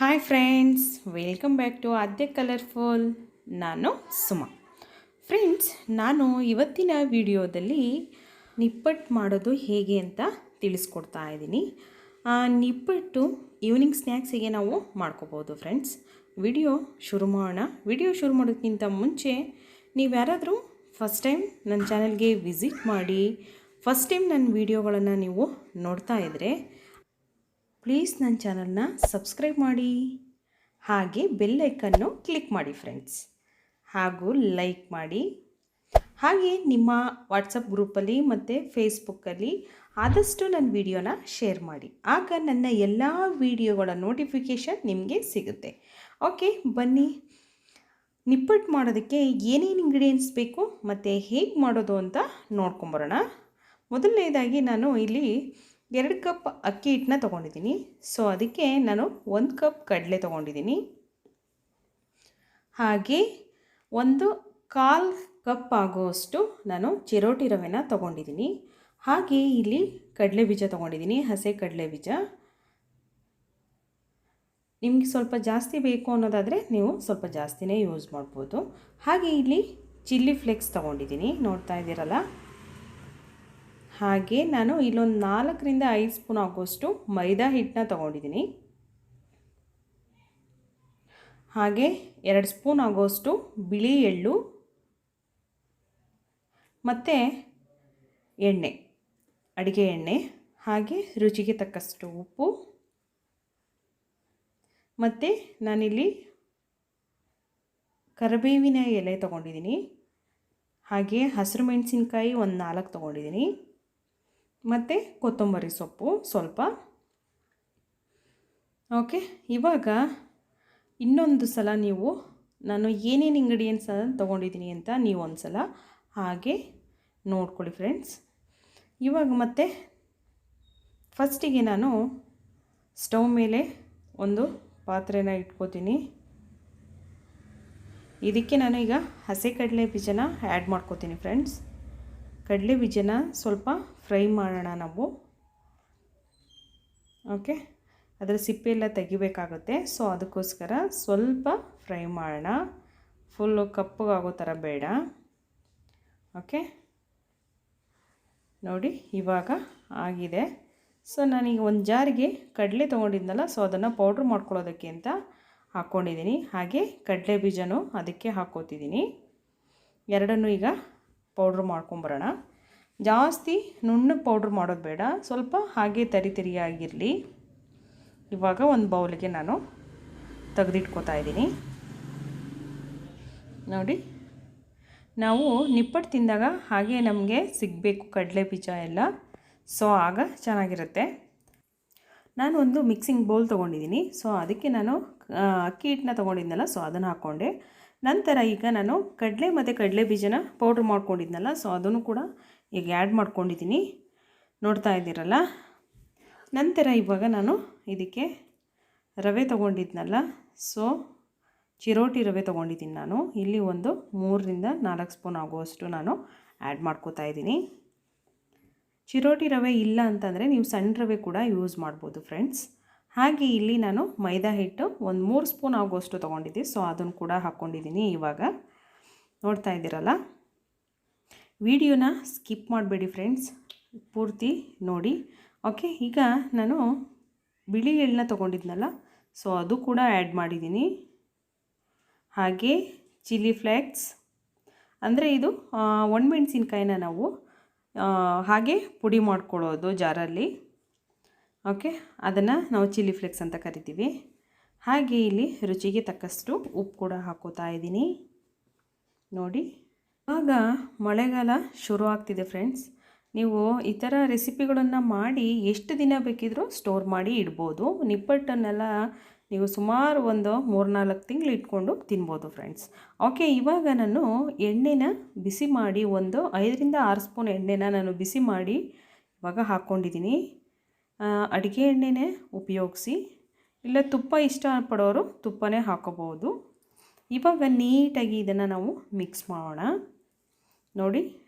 Hi friends, welcome back to Aadya colourful. ನಾನು Suma. Friends, ನಾನು ಇವತ್ತಿನ ವಿಡಿಯೋದಲ್ಲಿ ನಿಪ್ಪಟ್ಟು ಮಾಡೋದು ಹೇಗೆ ಅಂತ ತಿಳಿಸ್ಕೊಡ್ತಾ ಇದ್ದೀನಿ. ನಿಪ್ಪಟ್ಟು ಈವ್ನಿಂಗ್ ಸ್ನ್ಯಾಕ್ಸಿಗೆ ನಾವು ಮಾಡ್ಕೋಬೋದು. ಫ್ರೆಂಡ್ಸ್, ವಿಡಿಯೋ ಶುರು ಮಾಡೋಣ. ವಿಡಿಯೋ ಶುರು ಮಾಡೋದಕ್ಕಿಂತ ಮುಂಚೆ ನೀವು ಯಾರಾದರೂ ಫಸ್ಟ್ ಟೈಮ್ ನನ್ನ ಚಾನಲ್ಗೆ ವಿಸಿಟ್ ಮಾಡಿ ಫಸ್ಟ್ ಟೈಮ್ ನನ್ನ ವಿಡಿಯೋಗಳನ್ನು ನೀವು ನೋಡ್ತಾ ಇದ್ದರೆ ಪ್ಲೀಸ್ ನನ್ನ ಚಾನಲ್ನ ಸಬ್ಸ್ಕ್ರೈಬ್ ಮಾಡಿ, ಹಾಗೆ ಬೆಲ್ ಐಕನ್ನು ಕ್ಲಿಕ್ ಮಾಡಿ ಫ್ರೆಂಡ್ಸ್, ಹಾಗೂ ಲೈಕ್ ಮಾಡಿ. ಹಾಗೆ ನಿಮ್ಮ ವಾಟ್ಸಪ್ ಗ್ರೂಪಲ್ಲಿ ಮತ್ತು ಫೇಸ್ಬುಕ್ಕಲ್ಲಿ ಆದಷ್ಟು ನನ್ನ ವಿಡಿಯೋನ ಶೇರ್ ಮಾಡಿ. ಆಗ ನನ್ನ ಎಲ್ಲ ವಿಡಿಯೋಗಳ ನೋಟಿಫಿಕೇಷನ್ ನಿಮಗೆ ಸಿಗುತ್ತೆ. ಓಕೆ, ಬನ್ನಿ ನಿಪ್ಪಟ್ಟು ಮಾಡೋದಕ್ಕೆ ಏನೇನು ಇಂಗ್ರೀಡಿಯೆಂಟ್ಸ್ ಬೇಕು ಮತ್ತು ಹೇಗೆ ಮಾಡೋದು ಅಂತ ನೋಡ್ಕೊಂಬರೋಣ. ಮೊದಲನೇದಾಗಿ ನಾನು ಇಲ್ಲಿ 2 ಕಪ್ ಅಕ್ಕಿ ಹಿಟ್ಟನ್ನ ತೊಗೊಂಡಿದ್ದೀನಿ. ಸೊ ಅದಕ್ಕೆ ನಾನು 1 ಕಪ್ ಕಡಲೆ ತೊಗೊಂಡಿದ್ದೀನಿ. ಹಾಗೆ 1/4 ಕಪ್ ಆಗುವಷ್ಟು ನಾನು ಚಿರೋಟಿ ರವೆನ ತೊಗೊಂಡಿದ್ದೀನಿ. ಹಾಗೆ ಇಲ್ಲಿ ಕಡಲೆ ಬೀಜ ತೊಗೊಂಡಿದ್ದೀನಿ, ಹಸಿ ಕಡಲೆ ಬೀಜ. ನಿಮಗೆ ಸ್ವಲ್ಪ ಜಾಸ್ತಿ ಬೇಕು ಅನ್ನೋದಾದರೆ ನೀವು ಸ್ವಲ್ಪ ಜಾಸ್ತಿನೇ ಯೂಸ್ ಮಾಡ್ಬೋದು. ಹಾಗೆ ಇಲ್ಲಿ ಚಿಲ್ಲಿ ಫ್ಲೇಕ್ಸ್ ತೊಗೊಂಡಿದ್ದೀನಿ, ನೋಡ್ತಾ ಇದ್ದೀರಲ್ಲ. ಹಾಗೆ ನಾನು ಇಲ್ಲೊಂದು 4ರಿಂದ 5 ಸ್ಪೂನ್ ಆಗೋಷ್ಟು ಮೈದಾ ಹಿಟ್ಟನ್ನ ತೊಗೊಂಡಿದ್ದೀನಿ. ಹಾಗೆ 2 ಸ್ಪೂನ್ ಆಗೋಷ್ಟು ಬಿಳಿ ಎಳ್ಳು ಮತ್ತು ಎಣ್ಣೆ, ಅಡುಗೆ ಎಣ್ಣೆ. ಹಾಗೆ ರುಚಿಗೆ ತಕ್ಕಷ್ಟು ಉಪ್ಪು. ಮತ್ತು ನಾನಿಲ್ಲಿ ಕರಿಬೇವಿನ ಎಲೆ ತೊಗೊಂಡಿದ್ದೀನಿ. ಹಾಗೆ ಹಸಿರು ಮೆಣಸಿನ್ಕಾಯಿ ಒಂದು 4 ತೊಗೊಂಡಿದ್ದೀನಿ. ಮತ್ತು ಕೊತ್ತಂಬರಿ ಸೊಪ್ಪು ಸ್ವಲ್ಪ. ಓಕೆ, ಇವಾಗ ಇನ್ನೊಂದು ಸಲ ನೀವು ನಾನು ಏನೇನು ಇಂಗ್ರೀಡಿಯೆಂಟ್ಸ್ ತೊಗೊಂಡಿದ್ದೀನಿ ಅಂತ ನೀವು ಒಂದು ಸಲ ಹಾಗೆ ನೋಡ್ಕೊಳ್ಳಿ ಫ್ರೆಂಡ್ಸ್. ಇವಾಗ ಮತ್ತೆ ಫಸ್ಟಿಗೆ ನಾನು ಸ್ಟವ್ ಮೇಲೆ ಒಂದು ಪಾತ್ರೆನ ಇಟ್ಕೋತೀನಿ. ಇದಕ್ಕೆ ನಾನು ಈಗ ಹಸಿ ಕಡಲೆ ಬೀಜನ ಆ್ಯಡ್ ಮಾಡ್ಕೋತೀನಿ ಫ್ರೆಂಡ್ಸ್. ಕಡಲೆ ಬೀಜನ ಸ್ವಲ್ಪ ಫ್ರೈ ಮಾಡೋಣ ನಾವು. ಓಕೆ, ಅದರ ಸಿಪ್ಪೆ ತೆಗಿಬೇಕಾಗುತ್ತೆ. ಸೊ ಅದಕ್ಕೋಸ್ಕರ ಸ್ವಲ್ಪ ಫ್ರೈ ಮಾಡೋಣ, ಫುಲ್ಲು ಕಪ್ಪಗಾಗೋ ಥರ ಬೇಡ. ಓಕೆ, ನೋಡಿ ಇವಾಗ ಆಗಿದೆ. ಸೊ ನಾನೀಗ ಒಂದು ಜಾರಿಗೆ ಕಡಲೆ ತೊಗೊಂಡಿದ್ನಲ್ಲ, ಸೊ ಅದನ್ನು ಪೌಡ್ರ್ ಮಾಡ್ಕೊಳ್ಳೋದಕ್ಕೆ ಅಂತ ಹಾಕ್ಕೊಂಡಿದ್ದೀನಿ. ಹಾಗೆ ಕಡಲೆ ಬೀಜನೂ ಅದಕ್ಕೆ ಹಾಕ್ಕೋತಿದ್ದೀನಿ. ಎರಡನ್ನೂ ಈಗ ಪೌಡ್ರ್ ಮಾಡ್ಕೊಂಬರೋಣ. ಜಾಸ್ತಿ ನುಣ್ಣಗೆ ಪೌಡ್ರ್ ಮಾಡೋದು ಬೇಡ, ಸ್ವಲ್ಪ ಹಾಗೆ ತರಿಯಾಗಿರಲಿ. ಇವಾಗ ಒಂದು ಬೌಲಿಗೆ ನಾನು ತೆಗೆದಿಟ್ಕೋತಾ ಇದ್ದೀನಿ. ನೋಡಿ, ನಾವು ನಿಪ್ಪಟ್ಟು ತಿಂದಾಗ ಹಾಗೆ ನಮಗೆ ಸಿಗಬೇಕು ಕಡಲೆ ಬೀಜ ಎಲ್ಲ. ಸೊ ಆಗ ಚೆನ್ನಾಗಿರುತ್ತೆ. ನಾನು ಒಂದು ಮಿಕ್ಸಿಂಗ್ ಬೌಲ್ ತೊಗೊಂಡಿದ್ದೀನಿ. ಸೊ ಅದಕ್ಕೆ ನಾನು ಅಕ್ಕಿ ಹಿಟ್ಟನ್ನ ತೊಗೊಂಡಿದ್ನಲ್ಲ, ಸೊ ಅದನ್ನು ಹಾಕ್ಕೊಂಡೆ. ನಂತರ ಈಗ ನಾನು ಕಡಲೆ ಮತ್ತು ಕಡಲೆ ಬೀಜನ ಪೌಡ್ರ್ ಮಾಡ್ಕೊಂಡಿದ್ನಲ್ಲ, ಸೊ ಅದನ್ನು ಕೂಡ ಈಗ ಆ್ಯಡ್ ಮಾಡ್ಕೊಂಡಿದ್ದೀನಿ, ನೋಡ್ತಾ ಇದ್ದೀರಲ್ಲ. ನಂತರ ಇವಾಗ ನಾನು ಇದಕ್ಕೆ ರವೆ ತೊಗೊಂಡಿದ್ನಲ್ಲ, ಸೊ ಚಿರೋಟಿ ರವೆ ತೊಗೊಂಡಿದ್ದೀನಿ ನಾನು. ಇಲ್ಲಿ ಒಂದು 3ರಿಂದ 4 ಸ್ಪೂನ್ ಆಗುವಷ್ಟು ನಾನು ಆ್ಯಡ್ ಮಾಡ್ಕೋತಾ ಇದ್ದೀನಿ. ಚಿರೋಟಿ ರವೆ ಇಲ್ಲ ಅಂತಂದರೆ ನೀವು ಸಣ್ಣ ರವೆ ಕೂಡ ಯೂಸ್ ಮಾಡ್ಬೋದು ಫ್ರೆಂಡ್ಸ್. ಹಾಗೆ ಇಲ್ಲಿ ನಾನು ಮೈದಾ ಹಿಟ್ಟು ಒಂದು 3 ಸ್ಪೂನ್ ಆಗುವಷ್ಟು ತೊಗೊಂಡಿದ್ದೆ. ಸೊ ಅದನ್ನು ಕೂಡ ಹಾಕ್ಕೊಂಡಿದ್ದೀನಿ. ಇವಾಗ ನೋಡ್ತಾ ಇದ್ದೀರಲ್ಲ. ವಿಡಿಯೋನ ಸ್ಕಿಪ್ ಮಾಡಬೇಡಿ ಫ್ರೆಂಡ್ಸ್, ಪೂರ್ತಿ ನೋಡಿ. ಓಕೆ, ಈಗ ನಾನು ಬಿಳಿ ಎಳ್ಳನ್ನ ತೊಗೊಂಡಿದ್ನಲ್ಲ, ಸೊ ಅದು ಕೂಡ ಆ್ಯಡ್ ಮಾಡಿದ್ದೀನಿ. ಹಾಗೆ ಚಿಲ್ಲಿ ಫ್ಲೇಕ್ಸ್, ಅಂದರೆ ಇದು ಒಣಮೆಣಸಿನ್ಕಾಯಿನ ನಾವು ಹಾಗೆ ಪುಡಿ ಮಾಡ್ಕೊಳ್ಳೋದು ಜಾರಲ್ಲಿ. ಓಕೆ, ಅದನ್ನು ನಾವು ಚಿಲ್ಲಿ ಫ್ಲೇಕ್ಸ್ ಅಂತ ಕರಿತೀವಿ. ಹಾಗೆ ಇಲ್ಲಿ ರುಚಿಗೆ ತಕ್ಕಷ್ಟು ಉಪ್ಪು ಕೂಡ ಹಾಕೋತಾ ಇದ್ದೀನಿ. ನೋಡಿ, ಆಗ ಮಳೆಗಾಲ ಶುರು ಆಗ್ತಿದೆ ಫ್ರೆಂಡ್ಸ್. ನೀವು ಈ ಥರ ರೆಸಿಪಿಗಳನ್ನು ಮಾಡಿ ಎಷ್ಟು ದಿನ ಬೇಕಿದ್ರೂ ಸ್ಟೋರ್ ಮಾಡಿ ಇಡ್ಬೋದು. ನಿಪ್ಪಟ್ಟನ್ನೆಲ್ಲ ನೀವು ಸುಮಾರು ಒಂದು 3-4 ತಿಂಗಳು ಇಟ್ಕೊಂಡು ತಿನ್ಬೋದು ಫ್ರೆಂಡ್ಸ್. ಓಕೆ, ಇವಾಗ ನಾನು ಎಣ್ಣೆನ ಬಿಸಿ ಮಾಡಿ ಒಂದು 5ರಿಂದ 6 ಸ್ಪೂನ್ ಎಣ್ಣೆನ ನಾನು ಬಿಸಿ ಮಾಡಿ ಇವಾಗ ಹಾಕ್ಕೊಂಡಿದ್ದೀನಿ. ಅಡುಗೆ ಎಣ್ಣೆನೇ ಉಪಯೋಗಿಸಿ, ಇಲ್ಲ ತುಪ್ಪ ಇಷ್ಟಪಡೋರು ತುಪ್ಪನೇ ಹಾಕೋಬೋದು. ಇವಾಗ ನೀಟಾಗಿ ಇದನ್ನು ನಾವು ಮಿಕ್ಸ್ ಮಾಡೋಣ. ನೋಡಿ,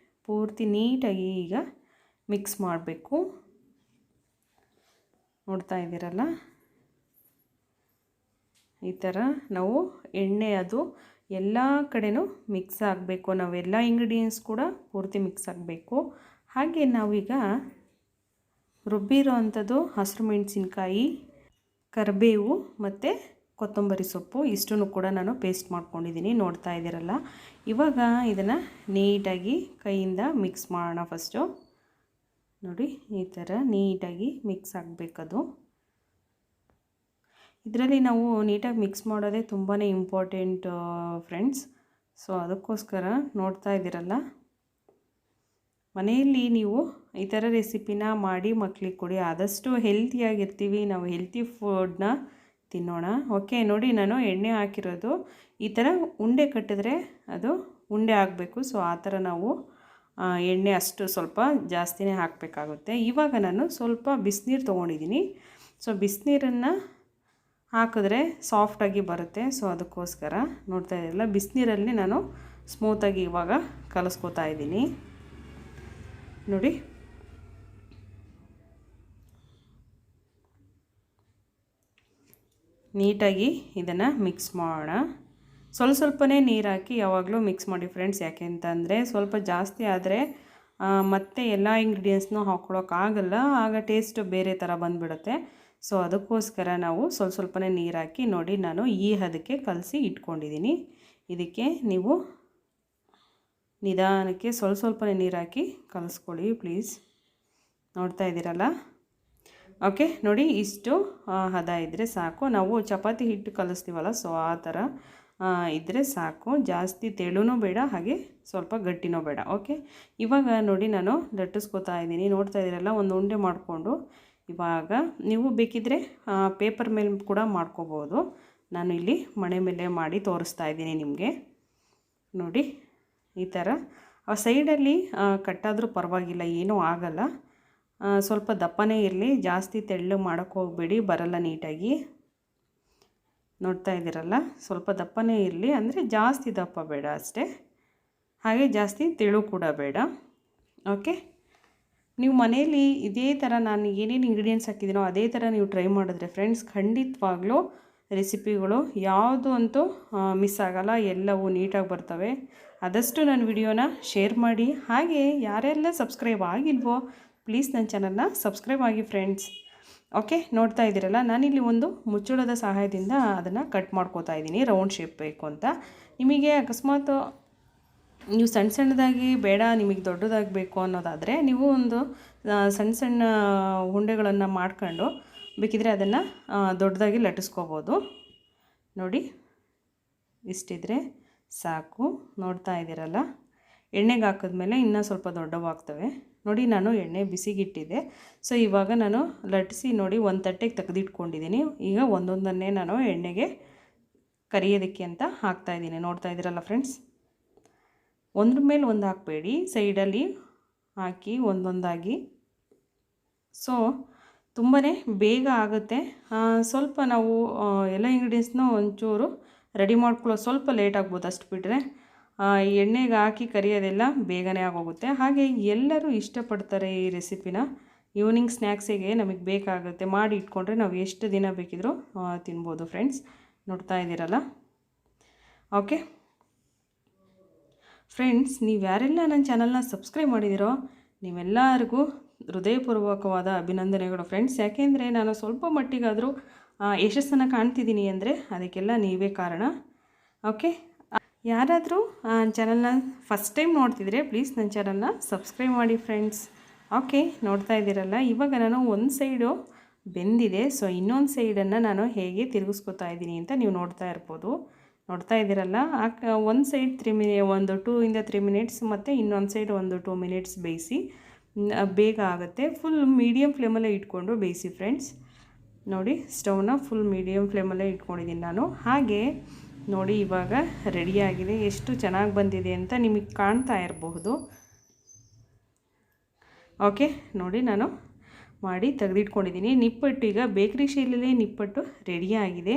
ಪೂರ್ತಿ ನೀಟಾಗಿ ಈಗ ಮಿಕ್ಸ್ ಮಾಡಬೇಕು. ನೋಡ್ತಾ ಇದ್ದೀರಲ್ಲ. ಈ ಥರ ನಾವು ಎಣ್ಣೆ ಅದು ಎಲ್ಲ ಕಡೆನೂ ಮಿಕ್ಸ್ ಆಗಬೇಕು. ನಾವೆಲ್ಲ ಇಂಗ್ರೀಡಿಯೆಂಟ್ಸ್ ಕೂಡ ಪೂರ್ತಿ ಮಿಕ್ಸ್ ಆಗಬೇಕು. ಹಾಗೆ ನಾವೀಗ ರುಬ್ಬಿರೋ ಅಂಥದ್ದು ಹಸಿರು ಮೆಣಸಿನ್ಕಾಯಿ, ಕರಿಬೇವು ಮತ್ತು ಕೊತ್ತಂಬರಿ ಸೊಪ್ಪು ಇಷ್ಟನ್ನು ಕೂಡ ನಾನು ಪೇಸ್ಟ್ ಮಾಡ್ಕೊಂಡಿದ್ದೀನಿ, ನೋಡ್ತಾ ಇದ್ದೀರಲ್ಲ. ಇವಾಗ ಇದನ್ನು ನೀಟಾಗಿ ಕೈಯಿಂದ ಮಿಕ್ಸ್ ಮಾಡೋಣ. ಫಸ್ಟು ನೋಡಿ ಈ ಥರ ನೀಟಾಗಿ ಮಿಕ್ಸ್ ಆಗಬೇಕದು. ಇದರಲ್ಲಿ ನಾವು ನೀಟಾಗಿ ಮಿಕ್ಸ್ ಮಾಡೋದೇ ತುಂಬಾ ಇಂಪಾರ್ಟೆಂಟ್ ಫ್ರೆಂಡ್ಸ್. ಸೊ ಅದಕ್ಕೋಸ್ಕರ ನೋಡ್ತಾ ಇದ್ದೀರಲ್ಲ, ಮನೆಯಲ್ಲಿ ನೀವು ಈ ಥರ ರೆಸಿಪಿನ ಮಾಡಿ ಮಕ್ಕಳಿಗೆ ಕೊಡಿ. ಆದಷ್ಟು ಹೆಲ್ತಿಯಾಗಿರ್ತೀವಿ, ನಾವು ಹೆಲ್ತಿ ಫುಡ್ನ ತಿನ್ನೋಣ. ಓಕೆ, ನೋಡಿ ನಾನು ಎಣ್ಣೆ ಹಾಕಿರೋದು ಈ ಥರ ಉಂಡೆ ಕಟ್ಟಿದ್ರೆ ಅದು ಉಂಡೆ ಆಗಬೇಕು. ಸೊ ಆ ಥರ ನಾವು ಎಣ್ಣೆ ಅಷ್ಟು ಸ್ವಲ್ಪ ಜಾಸ್ತಿನೇ ಹಾಕಬೇಕಾಗುತ್ತೆ. ಇವಾಗ ನಾನು ಸ್ವಲ್ಪ ಬಿಸಿನೀರು ತೊಗೊಂಡಿದ್ದೀನಿ. ಸೊ ಬಿಸಿನೀರನ್ನು ಹಾಕಿದ್ರೆ ಸಾಫ್ಟಾಗಿ ಬರುತ್ತೆ. ಸೊ ಅದಕ್ಕೋಸ್ಕರ ನೋಡ್ತಾ ಇದ್ದೀರಲ್ಲ, ಬಿಸಿನೀರಲ್ಲಿ ನಾನು ಸ್ಮೂತಾಗಿ ಇವಾಗ ಕಲಿಸ್ಕೊತಾ ಇದ್ದೀನಿ. ನೋಡಿ ನೀಟಾಗಿ ಇದನ್ನು ಮಿಕ್ಸ್ ಮಾಡೋಣ. ಸ್ವಲ್ಪನೇ ನೀರು ಹಾಕಿ ಯಾವಾಗಲೂ ಮಿಕ್ಸ್ ಮಾಡಿ ಫ್ರೆಂಡ್ಸ್. ಯಾಕೆ ಅಂತಂದರೆ ಸ್ವಲ್ಪ ಜಾಸ್ತಿ ಆದರೆ ಮತ್ತೆ ಎಲ್ಲ ಇಂಗ್ರೀಡಿಯೆಂಟ್ಸ್ನೂ ಹಾಕ್ಕೊಳಕ್ಕಾಗಲ್ಲ, ಆಗ ಟೇಸ್ಟ್ ಬೇರೆ ಥರ ಬಂದುಬಿಡುತ್ತೆ. ಸೊ ಅದಕ್ಕೋಸ್ಕರ ನಾವು ಸ್ವಲ್ಪನೇ ನೀರು ಹಾಕಿ, ನೋಡಿ ನಾನು ಈ ಹದಕ್ಕೆ ಕಲಸಿ ಇಟ್ಕೊಂಡಿದ್ದೀನಿ. ಇದಕ್ಕೆ ನೀವು ನಿಧಾನಕ್ಕೆ ಸ್ವಲ್ಪನೇ ನೀರು ಹಾಕಿ ಕಲಿಸ್ಕೊಳ್ಳಿ ಪ್ಲೀಸ್. ನೋಡ್ತಾ ಇದ್ದೀರಲ್ಲ, ಓಕೆ ನೋಡಿ ಇಷ್ಟು ಹದ ಇದ್ದರೆ ಸಾಕು. ನಾವು ಚಪಾತಿ ಹಿಟ್ಟು ಕಲಿಸ್ತೀವಲ್ಲ, ಸೊ ಆ ಥರ ಇದ್ದರೆ ಸಾಕು. ಜಾಸ್ತಿ ತೆಳುನೂ ಬೇಡ, ಹಾಗೆ ಸ್ವಲ್ಪ ಗಟ್ಟಿನೂ ಬೇಡ. ಓಕೆ, ಇವಾಗ ನೋಡಿ ನಾನು ಲಟ್ಟಿಸ್ಕೊತಾ ಇದ್ದೀನಿ. ನೋಡ್ತಾ ಇದ್ದೀರಲ್ಲ, ಒಂದು ಉಂಡೆ ಮಾಡಿಕೊಂಡು ಇವಾಗ ನೀವು ಬೇಕಿದ್ದರೆ ಪೇಪರ್ ಮೇಲೆ ಕೂಡ ಮಾಡ್ಕೋಬೋದು. ನಾನು ಇಲ್ಲಿ ಮಣೆ ಮೇಲೆ ಮಾಡಿ ತೋರಿಸ್ತಾ ಇದ್ದೀನಿ ನಿಮಗೆ. ನೋಡಿ ಈ ಥರ ಸೈಡಲ್ಲಿ ಕಟ್ಟಾದರೂ ಪರವಾಗಿಲ್ಲ, ಏನೂ ಆಗಲ್ಲ. ಸ್ವಲ್ಪ ದಪ್ಪನೇ ಇರಲಿ, ಜಾಸ್ತಿ ತೆಳ್ಳು ಮಾಡೋಕ್ಕೆ ಹೋಗಬೇಡಿ, ಬರಲ್ಲ ನೀಟಾಗಿ. ನೋಡ್ತಾ ಇದ್ದೀರಲ್ಲ, ಸ್ವಲ್ಪ ದಪ್ಪನೇ ಇರಲಿ, ಅಂದರೆ ಜಾಸ್ತಿ ದಪ್ಪ ಬೇಡ ಅಷ್ಟೇ, ಹಾಗೆ ಜಾಸ್ತಿ ತೆಳು ಕೂಡ ಬೇಡ. ಓಕೆ, ನೀವು ಮನೆಯಲ್ಲಿ ಇದೇ ಥರ ನಾನು ಏನೇನು ಇಂಗ್ರೀಡಿಯೆಂಟ್ಸ್ ಹಾಕಿದ್ದೀನೋ ಅದೇ ಥರ ನೀವು ಟ್ರೈ ಮಾಡಿದ್ರೆ ಫ್ರೆಂಡ್ಸ್, ಖಂಡಿತವಾಗ್ಲೂ ರೆಸಿಪಿಗಳು ಯಾವುದು ಅಂತೂ ಮಿಸ್ ಆಗೋಲ್ಲ, ಎಲ್ಲವೂ ನೀಟಾಗಿ ಬರ್ತವೆ. ಆದಷ್ಟು ನನ್ನ ವಿಡಿಯೋನ ಶೇರ್ ಮಾಡಿ. ಹಾಗೆ ಯಾರೆಲ್ಲ ಸಬ್ಸ್ಕ್ರೈಬ್ ಆಗಿಲ್ವೋ ಪ್ಲೀಸ್ ನನ್ನ ಚಾನಲ್ನ ಸಬ್ಸ್ಕ್ರೈಬ್ ಆಗಿ ಫ್ರೆಂಡ್ಸ್. ಓಕೆ, ನೋಡ್ತಾ ಇದ್ದೀರಲ್ಲ, ನಾನಿಲ್ಲಿ ಒಂದು ಮುಚ್ಚಳದ ಸಹಾಯದಿಂದ ಅದನ್ನು ಕಟ್ ಮಾಡ್ಕೋತಾ ಇದ್ದೀನಿ, ರೌಂಡ್ ಶೇಪ್ ಬೇಕು ಅಂತ. ನಿಮಗೆ ಅಕಸ್ಮಾತ್ ನೀವು ಸಣ್ಣದಾಗಿ ಬೇಡ, ನಿಮಗೆ ದೊಡ್ಡದಾಗಿ ಬೇಕು ಅನ್ನೋದಾದರೆ ನೀವು ಒಂದು ಸಣ್ಣ ಉಂಡೆಗಳನ್ನು ಮಾಡ್ಕೊಂಡು ಬೇಕಿದ್ರೆ ಅದನ್ನು ದೊಡ್ಡದಾಗಿ ಲಟ್ಟಿಸ್ಕೋಬೋದು. ನೋಡಿ ಇಷ್ಟಿದ್ರೆ ಸಾಕು. ನೋಡ್ತಾ ಇದ್ದೀರಲ್ಲ, ಎಣ್ಣೆಗೆ ಹಾಕಿದ್ಮೇಲೆ ಇನ್ನೂ ಸ್ವಲ್ಪ ದೊಡ್ಡವಾಗ್ತವೆ. ನೋಡಿ ನಾನು ಎಣ್ಣೆ ಬಿಸಿಗಿಟ್ಟಿದ್ದೆ. ಸೊ ಇವಾಗ ನಾನು ಲಟ್ಟಿಸಿ ನೋಡಿ ಒಂದು ತಟ್ಟೆಗೆ ತೆಗೆದಿಟ್ಕೊಂಡಿದ್ದೀನಿ. ಈಗ ಒಂದೊಂದನ್ನೇ ನಾನು ಎಣ್ಣೆಗೆ ಕರಿಯೋದಕ್ಕೆ ಅಂತ ಹಾಕ್ತಾಯಿದ್ದೀನಿ. ನೋಡ್ತಾ ಇದ್ದೀರಲ್ಲ ಫ್ರೆಂಡ್ಸ್, ಒಂದ್ರ ಮೇಲೆ ಒಂದು ಹಾಕಬೇಡಿ, ಸೈಡಲ್ಲಿ ಹಾಕಿ ಒಂದೊಂದಾಗಿ. ಸೊ ತುಂಬಾ ಬೇಗ ಆಗುತ್ತೆ. ಸ್ವಲ್ಪ ನಾವು ಎಲ್ಲ ಇಂಗ್ರೀಡಿಯೆಂಟ್ಸ್ನ ಒಂಚೂರು ರೆಡಿ ಮಾಡ್ಕೊಳ್ಳೋ ಸ್ವಲ್ಪ ಲೇಟ್ ಆಗ್ಬೋದು, ಅಷ್ಟು ಬಿಟ್ಟರೆ ಎಣ್ಣೆಗೆ ಹಾಕಿ ಕರಿಯೋದೆಲ್ಲ ಬೇಗನೆ ಆಗೋಗುತ್ತೆ. ಹಾಗೆ ಎಲ್ಲರೂ ಇಷ್ಟಪಡ್ತಾರೆ ಈ ರೆಸಿಪಿನ. ಈವ್ನಿಂಗ್ ಸ್ನ್ಯಾಕ್ಸಿಗೆ ನಮಗೆ ಬೇಕಾಗುತ್ತೆ, ಮಾಡಿ ಇಟ್ಕೊಂಡ್ರೆ ನಾವು ಎಷ್ಟು ದಿನ ಬೇಕಿದ್ರೂ ತಿನ್ಬೋದು ಫ್ರೆಂಡ್ಸ್. ನೋಡ್ತಾ ಇದ್ದೀರಲ್ಲ. ಓಕೆ ಫ್ರೆಂಡ್ಸ್, ನೀವು ಯಾರೆಲ್ಲ ನನ್ನ ಚಾನಲ್ನ ಸಬ್ಸ್ಕ್ರೈಬ್ ಮಾಡಿದ್ದೀರೋ ನೀವೆಲ್ಲರಿಗೂ ಹೃದಯಪೂರ್ವಕವಾದ ಅಭಿನಂದನೆಗಳು ಫ್ರೆಂಡ್ಸ್. ಯಾಕೆಂದರೆ ನಾನು ಸ್ವಲ್ಪ ಮಟ್ಟಿಗಾದರೂ ಯಶಸ್ಸನ್ನು ಕಾಣ್ತಿದ್ದೀನಿ ಅಂದರೆ ಅದಕ್ಕೆಲ್ಲ ನೀವೇ ಕಾರಣ. ಓಕೆ, ಯಾರಾದರೂ ಚಾನಲ್ನ ಫಸ್ಟ್ ಟೈಮ್ ನೋಡ್ತಿದ್ರೆ ಪ್ಲೀಸ್ ನನ್ನ ಚಾನಲ್ನ ಸಬ್ಸ್ಕ್ರೈಬ್ ಮಾಡಿ ಫ್ರೆಂಡ್ಸ್. ಓಕೆ, ನೋಡ್ತಾ ಇದ್ದೀರಲ್ಲ, ಇವಾಗ ನಾನು ಒಂದು ಸೈಡು ಬೆಂದಿದೆ. ಸೊ ಇನ್ನೊಂದು ಸೈಡನ್ನು ನಾನು ಹೇಗೆ ತಿರುಗಿಸ್ಕೊತಾ ಇದ್ದೀನಿ ಅಂತ ನೀವು ನೋಡ್ತಾ ಇರ್ಬೋದು. ನೋಡ್ತಾ ಇದ್ದೀರಲ್ಲ, ಒಂದು ಸೈಡ್ 2 ಇಂದ 3 ಮಿನಿಟ್ಸ್ ಮತ್ತು ಇನ್ನೊಂದು ಸೈಡ್ 2 ಮಿನಿಟ್ಸ್ ಬೇಯಿಸಿ, ಬೇಗ ಆಗುತ್ತೆ. ಫುಲ್ ಮೀಡಿಯಮ್ ಫ್ಲೇಮಲ್ಲೇ ಇಟ್ಕೊಂಡು ಬೇಯಿಸಿ ಫ್ರೆಂಡ್ಸ್. ನೋಡಿ ಸ್ಟವ್ನ ಫುಲ್ ಮೀಡಿಯಮ್ ಫ್ಲೇಮಲ್ಲೇ ಇಟ್ಕೊಂಡಿದ್ದೀನಿ ನಾನು. ಹಾಗೆ ನೋಡಿ ಇವಾಗ ರೆಡಿಯಾಗಿದೆ, ಎಷ್ಟು ಚೆನ್ನಾಗಿ ಬಂದಿದೆ ಅಂತ ನಿಮಗೆ ಕಾಣ್ತಾ ಇರಬಹುದು. ಓಕೆ, ನೋಡಿ ನಾನು ಮಾಡಿ ತೆಗೆದಿಟ್ಕೊಂಡಿದ್ದೀನಿ. ನಿಪ್ಪಟ್ಟು ಈಗ ಬೇಕ್ರಿ ಶೈಲಿಯಲ್ಲೇ ನಿಪ್ಪಟ್ಟು ರೆಡಿಯಾಗಿದೆ.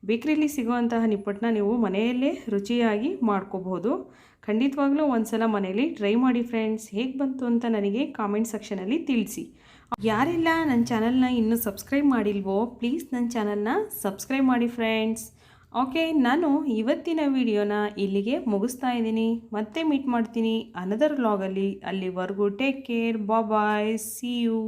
ಬೇಕ್ರಿಯಲ್ಲಿ ಸಿಗುವಂತಹ ನಿಪ್ಪಟ್ಟನ್ನ ನೀವು ಮನೆಯಲ್ಲೇ ರುಚಿಯಾಗಿ ಮಾಡ್ಕೋಬಹುದು. ಖಂಡಿತವಾಗ್ಲೂ ಒಂದು ಸಲ ಮನೆಯಲ್ಲಿ ಟ್ರೈ ಮಾಡಿ ಫ್ರೆಂಡ್ಸ್. ಹೇಗೆ ಬಂತು ಅಂತ ನನಗೆ ಕಾಮೆಂಟ್ ಸೆಕ್ಷನಲ್ಲಿ ತಿಳಿಸಿ. ಯಾರೆಲ್ಲ ನನ್ನ ಚಾನಲ್ನ ಇನ್ನೂ ಸಬ್ಸ್ಕ್ರೈಬ್ ಮಾಡಿಲ್ವೋ ಪ್ಲೀಸ್ ನನ್ನ ಚಾನಲ್ನ ಸಬ್ಸ್ಕ್ರೈಬ್ ಮಾಡಿ ಫ್ರೆಂಡ್ಸ್. ಓಕೆ, ನಾನು ಇವತ್ತಿನ ವಿಡಿಯೋನ ಇಲ್ಲಿಗೆ ಮುಗಿಸ್ತಾ ಇದ್ದೀನಿ. ಮತ್ತೆ ಮೀಟ್ ಮಾಡ್ತೀನಿ ಅನದರ್ ವ್ಲಾಗಲ್ಲಿ. ಅಲ್ಲಿವರೆಗೂ take care, bye, see you.